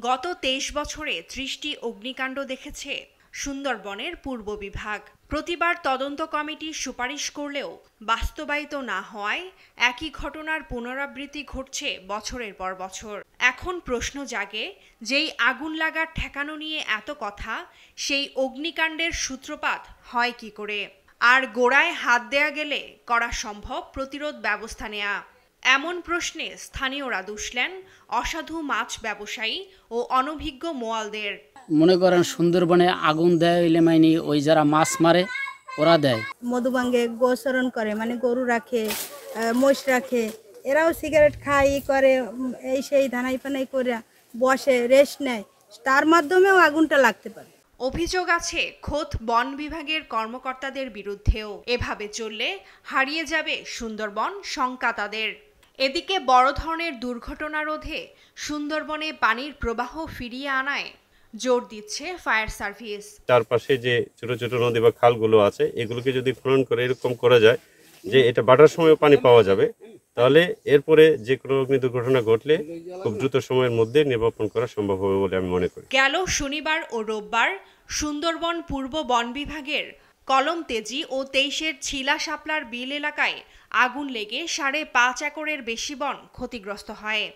গত ২৩ বছরে ৩০টি অগ্নিকাণ্ড দেখেছে সুন্দরবনের পূর্ব বিভাগ। প্রতিবার তদন্ত কমিটি সুপারিশ করলেও বাস্তবায়িত না হওয়ায় একই ঘটনার পুনরাবৃত্তি ঘটছে বছরের পর বছর। এখন প্রশ্ন জাগে, যেই আগুন লাগার ঠেকানো নিয়ে এত কথা, সেই অগ্নিকাণ্ডের সূত্রপাত হয় কি করে? আর গোড়ায় হাত দেয়া গেলে করা সম্ভব প্রতিরোধ ব্যবস্থা নেয়া? এমন প্রশ্নে স্থানীয়রা দুষলেন অসাধু মাছ ব্যবসায়ী ও অনভিজ্ঞ মোয়ালদের। মনে করেন সুন্দরবনে আগুন দেয় হইলে মাইনি ওই যারা মাছ মারে ওরা দেয়। মধুবাঙ্গে গোচরণ করে, মানে গরু রাখে, মোষ রাখে, এরাও সিগারেট খায়, করে এই সেই ধানাই পানাই করে বসে রেস্ট নেয়, তার মাধ্যমেও আগুনটা লাগতে পারে। অভিযোগ আছে খোদ বন বিভাগের কর্মকর্তাদের বিরুদ্ধেও। এভাবে চললে হারিয়ে যাবে সুন্দরবন, শঙ্কা তাদের। এদিকে বড় ধরনের দুর্ঘটনা রোধে সুন্দরবনে পানির প্রবাহ ফিরিয়ে আনায় জোর দিচ্ছে ফায়ার সার্ভিস। চারপাশে যে ছোট ছোট নদী বা খালগুলো আছে এগুলোকে যদি খনন করে এরকম করা যায় যে এটা বাটার সময় পানি পাওয়া যাবে, তাহলে এরপরে যে কোনো অগ্নি দুর্ঘটনা ঘটলে খুব দ্রুত সময়ের মধ্যে নির্বাপন করা সম্ভব হবে বলে আমি মনে করি। গেল শনিবার ও রোববার সুন্দরবন পূর্ব বন বিভাগের কলম তেজি ও ২৩-এর ছিলা শাপলার বিল এলাকায় আগুন লেগে ৫.৫ একরের বেশি বন ক্ষতিগ্রস্ত হয়।